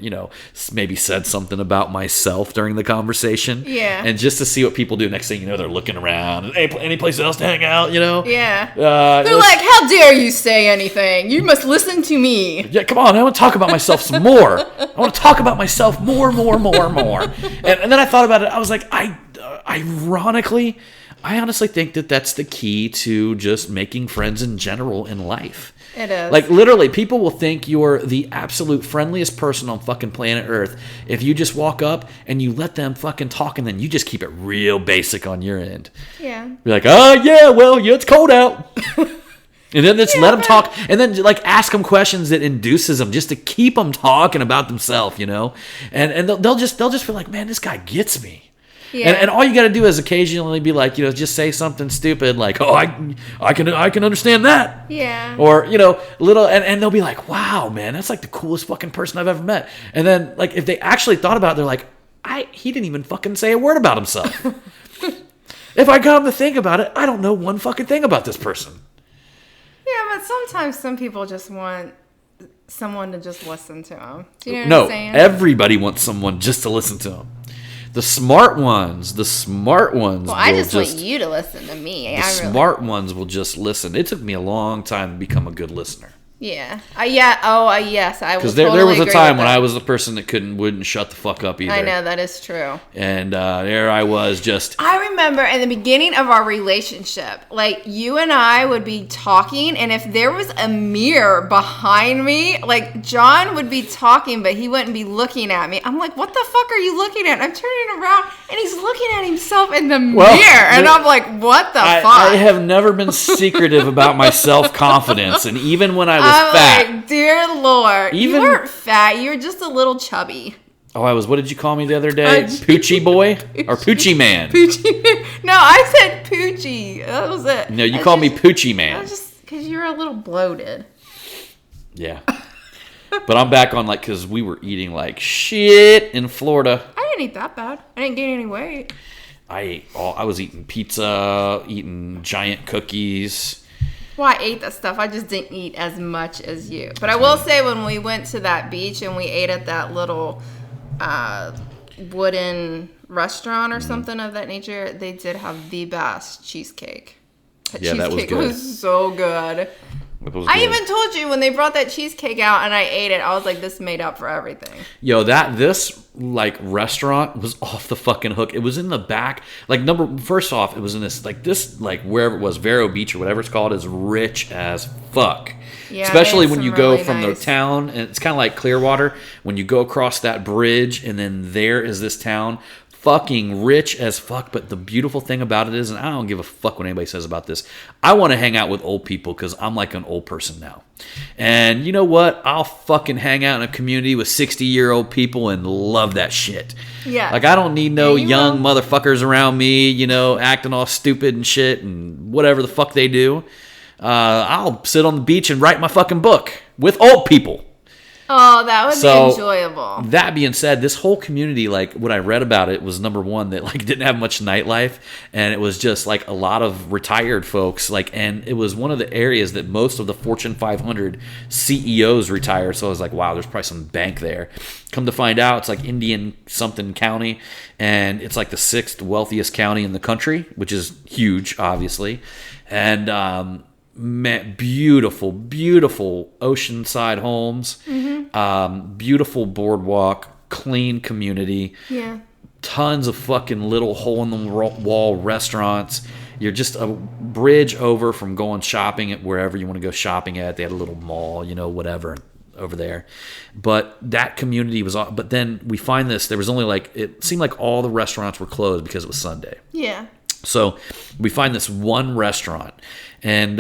maybe said something about myself during the conversation. Yeah. And just to see what people do. Next thing you know, they're looking around. Any place else to hang out? Yeah. They're like, how dare you say anything? You must listen to me. Yeah, come on. I want to talk about myself some more. I want to talk about myself more. And then I thought about it. I was like, ironically, I honestly think that that's the key to just making friends in general in life. It is. Like, literally, people will think you're the absolute friendliest person on fucking planet Earth if you just walk up and you let them fucking talk, and then you just keep it real basic on your end. Yeah. You're like, oh, yeah, well, yeah, it's cold out. And then just let them talk, and then like ask them questions that induces them just to keep them talking about themselves, And they'll just feel like, man, this guy gets me. Yeah. And all you got to do is occasionally be like, just say something stupid like, oh, I can understand that. Yeah. Or, little, and they'll be like, wow, man, that's like the coolest fucking person I've ever met. And then like if they actually thought about it, they're like, he didn't even fucking say a word about himself. If I got him to think about it, I don't know one fucking thing about this person. Yeah, but sometimes some people just want someone to just listen to them. Do you know what I'm saying? Everybody wants someone just to listen to them. The smart ones. Well, I just want you to listen to me. Smart ones will just listen. It took me a long time to become a good listener. Yeah. Yes. I was. Because there was a time when I was the person that wouldn't shut the fuck up either. I know, that is true. And there I was just. I remember in the beginning of our relationship, like you and I would be talking, and if there was a mirror behind me, like John would be talking, but he wouldn't be looking at me. I'm like, what the fuck are you looking at? I'm turning around, and he's looking at himself in the mirror, and I'm like, what the fuck? I have never been secretive about my self-confidence, and even when I was fat. Like, dear Lord. You weren't fat. You were just a little chubby. Oh, I was. What did you call me the other day? Poochie boy? Or Poochie man? Poochie man. No, I said Poochie. That was it. No, you called me Poochie man. That's just because you were a little bloated. Yeah. But I'm back on, because we were eating like shit in Florida. I didn't eat that bad. I didn't gain any weight. I was eating pizza, eating giant cookies. Well, I ate that stuff. I just didn't eat as much as you. But I will say, when we went to that beach and we ate at that little wooden restaurant or something of that nature, they did have the best cheesecake. That cheesecake was so good. I even told you when they brought that cheesecake out and I ate it, I was like, this made up for everything. Yo, this restaurant was off the fucking hook. It was in the back. First off, it was in this wherever it was, Vero Beach or whatever it's called, is rich as fuck. Yeah, especially when you go from the town, and it's kind of like Clearwater, when you go across that bridge and then there is this town. Fucking rich as fuck, but the beautiful thing about it is, and I don't give a fuck what anybody says about this, I want to hang out with old people because I'm like an old person now. And you know what? I'll fucking hang out in a community with 60-year-old people and love that shit. Yeah. I don't need no young motherfuckers around me, acting all stupid and shit and whatever the fuck they do. I'll sit on the beach and write my fucking book with old people. Oh, that would be enjoyable. That being said, this whole community, what I read about it was, number one, that didn't have much nightlife, and it was just a lot of retired folks, and it was one of the areas that most of the Fortune 500 CEOs retire. So I was like, wow, there's probably some bank there. Come to find out, it's Indian something county, and it's the 6th wealthiest county in the country, which is huge, obviously, and beautiful oceanside homes, beautiful boardwalk, clean community, tons of fucking little hole-in-the-wall restaurants. You're just a bridge over from going shopping at wherever you want to go shopping at. They had a little mall, whatever over there. But that community was, but then we find this, there was only it seemed like all the restaurants were closed because it was Sunday. Yeah. So we find this one restaurant, and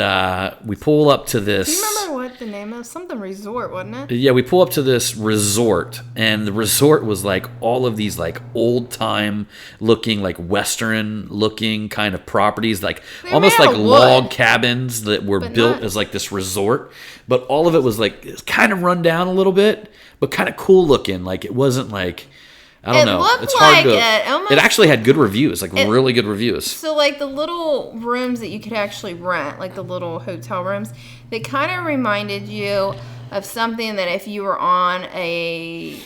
we pull up to this. Do you remember what the name of something resort, wasn't it? Yeah, we pull up to this resort, and the resort was like all of these like old time looking, like Western looking kind of properties, like almost like log cabins that were built as like this resort. But all of it was like kind of run down a little bit, but kind of cool looking. Like it wasn't like, I don't know. It's hard to. It actually had good reviews, like really good reviews. So, like the little rooms that you could actually rent, like the little hotel rooms, they kind of reminded you of something that if you were on a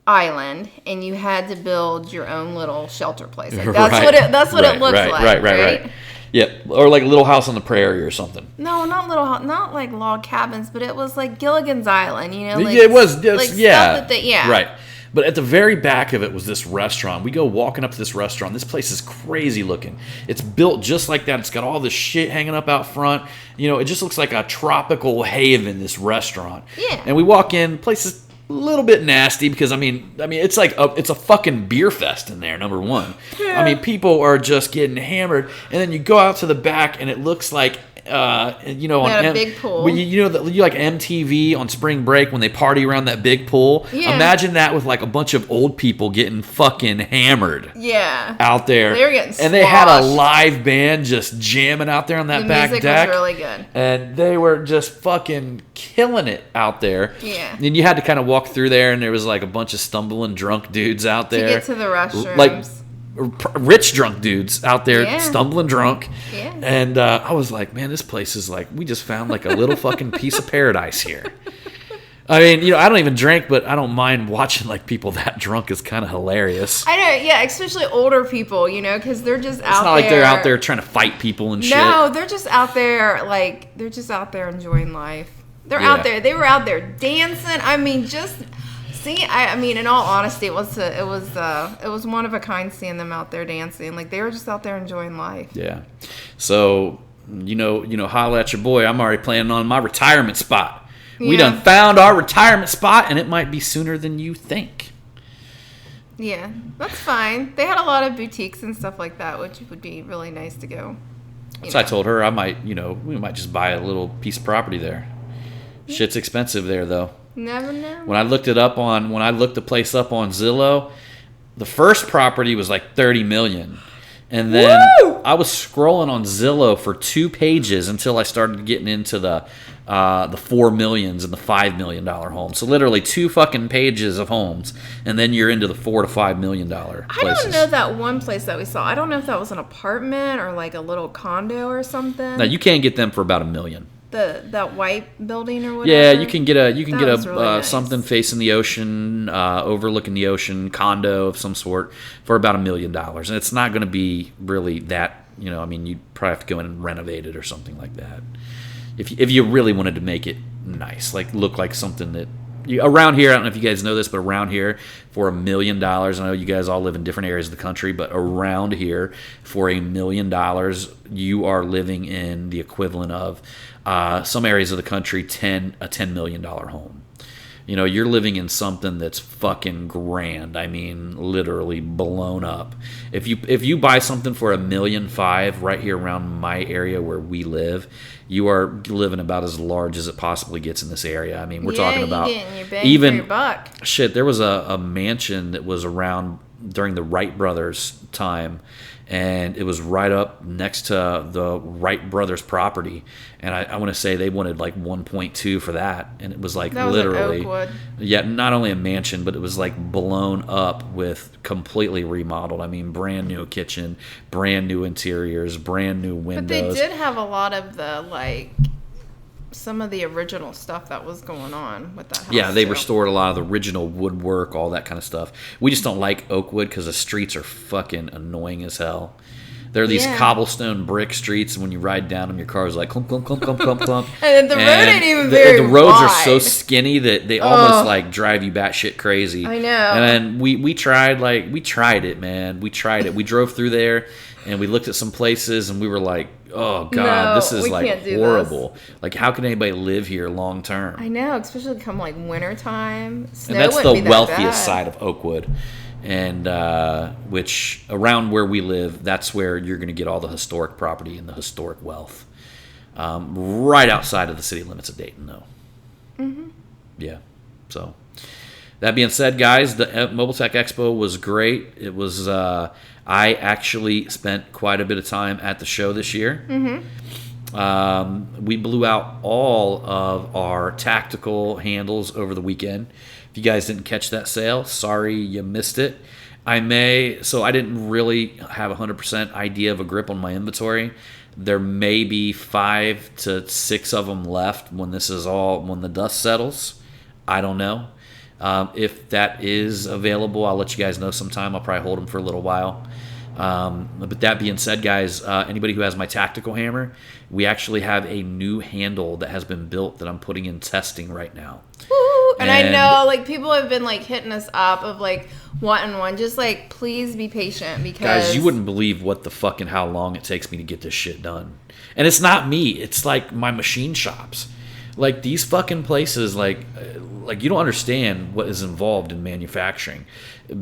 island and you had to build your own little shelter place. Like that's what it looks like. Right. Yeah, or like Little House on the Prairie or something. No, not like log cabins, but it was like Gilligan's Island. You know, like, it was. Like stuff that right. But at the very back of it was this restaurant. We go walking up to this restaurant. This place is crazy looking. It's built just like that. It's got all this shit hanging up out front. You know, it just looks like a tropical haven, this restaurant. Yeah. And we walk in. The place is a little bit nasty because, I mean, it's like it's a fucking beer fest in there, number one. Yeah. I mean, people are just getting hammered. And then you go out to the back and it looks like, you know, on a big pool. You know, you like MTV on spring break when they party around that big pool. Yeah. Imagine that with like a bunch of old people getting fucking hammered. Yeah. Out there. They were getting and they had a live band just jamming out there on that back deck. The music was really good. And they were just fucking killing it out there. Yeah. And you had to kind of walk through there, and there was like a bunch of stumbling drunk dudes out there. To get to the restrooms. Like rich drunk dudes out there stumbling drunk. Yeah. And I was like, man, this place is like, we just found like a little fucking piece of paradise here. I mean, you know, I don't even drink, but I don't mind watching like people that drunk is kind of hilarious. I know, yeah, especially older people, you know, because they're just out there. It's not like they're out there trying to fight people and shit. No, they're just out there, like, they're just out there enjoying life. They're out there. They were out there dancing. I mean, just... See, I mean, in all honesty, it was one of a kind seeing them out there dancing. Like they were just out there enjoying life. Yeah. So you know, holla at your boy. I'm already planning on my retirement spot. Yeah. We done found our retirement spot, and it might be sooner than you think. Yeah, that's fine. They had a lot of boutiques and stuff like that, which would be really nice to go. So I told her we might just buy a little piece of property there. Shit's expensive there, though. Never know. When I looked the place up on Zillow, the first property was like $30 million. And then I was scrolling on Zillow for 2 pages until I started getting into the $4 millions and the $5 million homes. So literally 2 fucking pages of homes, and then you're into the $4 to $5 million places. I don't know that one place that we saw. I don't know if that was an apartment or like a little condo or something. Now you can get them for about $1 million. That white building or whatever. Yeah, you can get a really nice. Something facing the ocean, overlooking the ocean, condo of some sort for about $1 million, and it's not going to be really that. You know, I mean, you'd probably have to go in and renovate it or something like that. If you really wanted to make it nice, like look like something that around here, I don't know if you guys know this, but around here for $1 million, I know you guys all live in different areas of the country, but around here for $1 million, you are living in the equivalent of some areas of the country, a $10 million home. You know, you're living in something that's fucking grand. I mean, literally blown up. If you buy something for $1.5 million right here around my area where we live, you are living about as large as it possibly gets in this area. I mean, we're talking about even for your buck. Shit. There was a mansion that was around during the Wright brothers' time, and it was right up next to the Wright brothers' property. And I want to say they wanted like 1.2 for that, and it was like that was literally, Oakwood. Yeah, not only a mansion, but it was like blown up with completely remodeled. I mean, brand new kitchen, brand new interiors, brand new windows. But they did have a lot of the some of the original stuff that was going on with that house. Yeah, they restored a lot of the original woodwork, all that kind of stuff. We just don't like Oakwood because the streets are fucking annoying as hell. There are these cobblestone brick streets, and when you ride down them, your car is like clump, clump, clump, clump, clump, clump. And the road ain't even very The roads wide. are so skinny that they almost like drive you batshit crazy. I know. And then we tried it, man. We tried it. We drove through there, and we looked at some places, and we were like, oh God, this is like horrible. Like, how can anybody live here long term? I know, especially come like wintertime. Snow and that's wouldn't the be that wealthiest bad. side of Oakwood. and which around where we live, that's where you're going to get all the historic property and the historic wealth. Right outside of the city limits of Dayton, though. Mm-hmm. Yeah. So, that being said, guys, the Mobile Tech Expo was great. It was. I actually spent quite a bit of time at the show this year. Mm-hmm. We blew out all of our tactical handles over the weekend. If you guys didn't catch that sale, sorry you missed it. I didn't really have 100% idea of a grip on my inventory. There may be 5 to 6 of them left when the dust settles. I don't know. If that is available, I'll let you guys know sometime. I'll probably hold them for a little while. But that being said, guys, anybody who has my tactical hammer, we actually have a new handle that has been built that I'm putting in testing right now. Woo! And I know, like, people have been, like, hitting us up of, like, wanting one. Just, like, please be patient because... Guys, you wouldn't believe how long it takes me to get this shit done. And it's not me. It's, like, my machine shops. Like, these fucking places, like you don't understand what is involved in manufacturing.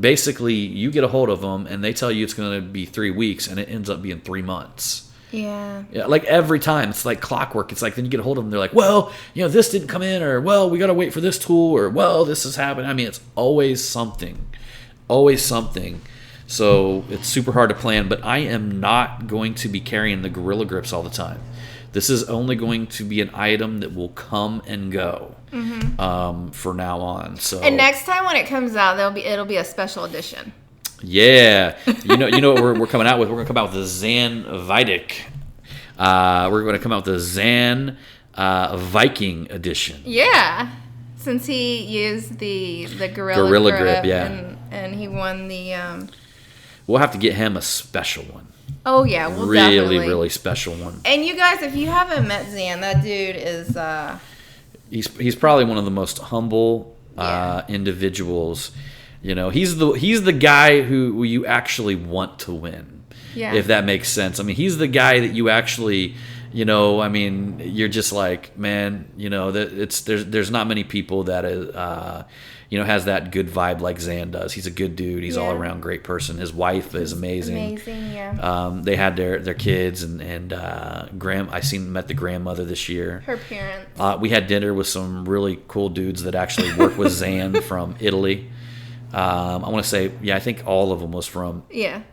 Basically, you get a hold of them, and they tell you it's going to be 3 weeks, and it ends up being 3 months. Yeah, like every time. It's like clockwork. It's like then you get a hold of them, they're like, well, this didn't come in, or, well, we got to wait for this tool, or, well, this has happened. I mean, it's always something. Always something. So it's super hard to plan, but I am not going to be carrying the Gorilla Grips all the time. This is only going to be an item that will come and go for now on. So, and next time when it comes out, it'll be a special edition. Yeah, you know what we're coming out with. We're going to come out with the Zan Vidic. We're going to come out with the Zan Viking edition. Yeah, since he used the Gorilla Grip, yeah, and he won the. We'll have to get him a special one. Oh yeah, we'll really, really special one. And you guys, if you haven't met Zan, that dude is. He's probably one of the most humble individuals. He's the guy who you actually want to win. Yeah. If that makes sense. I mean, he's the guy that you actually, I mean, you're just like, man, there's not many people that has that good vibe like Zan does. He's a good dude. He's all around great person. His wife is amazing. Amazing, yeah. They had their kids and met the grandmother this year. Her parents. We had dinner with some really cool dudes that actually work with Zan from Italy. I want to say, I think all of them was from,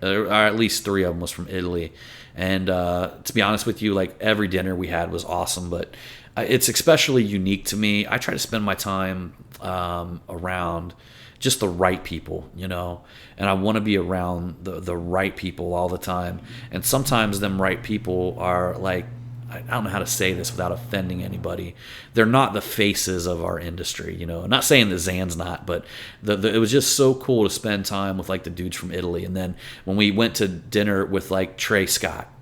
or at least 3 of them was from Italy. And to be honest with you, like every dinner we had was awesome, but it's especially unique to me. I try to spend my time around just the right people, and I want to be around the right people all the time. And sometimes them right people are like, I don't know how to say this without offending anybody. They're not the faces of our industry, I'm not saying that Zan's not, but it was just so cool to spend time with like the dudes from Italy. And then when we went to dinner with like Trey Scott,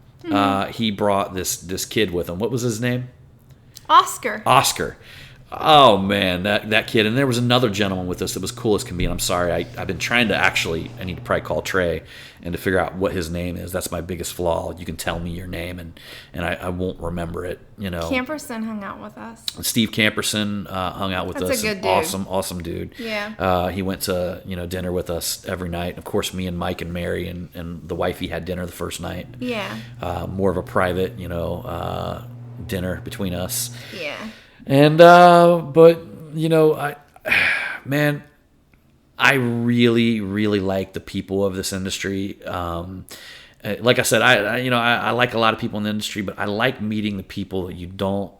he brought this kid with him. What was his name? Oscar. Oh man, that kid. And there was another gentleman with us that was cool as can be. And I'm sorry, I've been trying to I need to probably call Trey and to figure out what his name is. That's my biggest flaw. You can tell me your name and I won't remember it. Camperson hung out with us. Steve Camperson hung out with us. That's a good dude. Awesome dude. Yeah. He went to dinner with us every night. Of course, me and Mike and Mary and the wifey had dinner the first night. Yeah. More of a private dinner between us. Yeah. And but I really, really like the people of this industry. Like I said, I like a lot of people in the industry, but I like meeting the people that you don't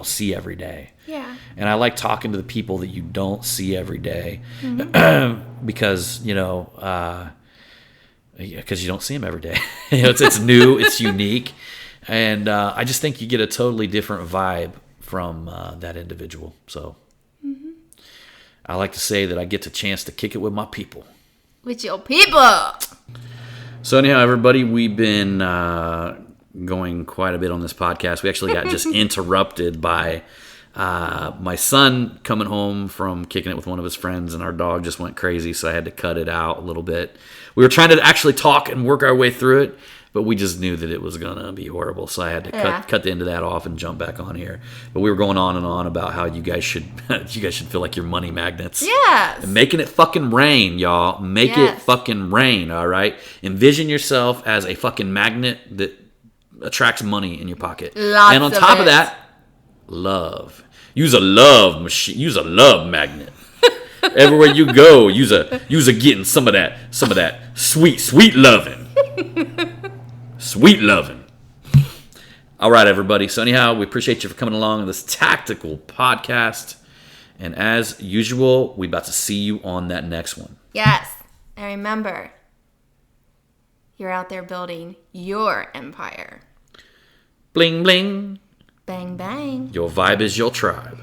see every day. Yeah. And I like talking to the people that you don't see every day, because you don't see them every day. It's new, it's unique, and I just think you get a totally different vibe from that individual. So I like to say that I get the chance to kick it with my people. With your people. So anyhow, everybody, we've been going quite a bit on this podcast. We actually got just interrupted by my son coming home from kicking it with one of his friends, and our dog just went crazy, so I had to cut it out a little bit. We were trying to actually talk and work our way through it, but we just knew that it was gonna be horrible, so I had to cut the end of that off and jump back on here. But we were going on and on about how you guys should feel like you're money magnets. Yes. And making it fucking rain, y'all. Make it fucking rain. All right. Envision yourself as a fucking magnet that attracts money in your pocket. Lots and on top of that, love. Use a love machine. Use a love magnet. Everywhere you go, use a getting some of that sweet loving. Sweet loving. All right, everybody. So anyhow, we appreciate you for coming along on this tactical podcast. And as usual, we're about to see you on that next one. Yes. And remember, you're out there building your empire. Bling, bling. Bang, bang. Your vibe is your tribe.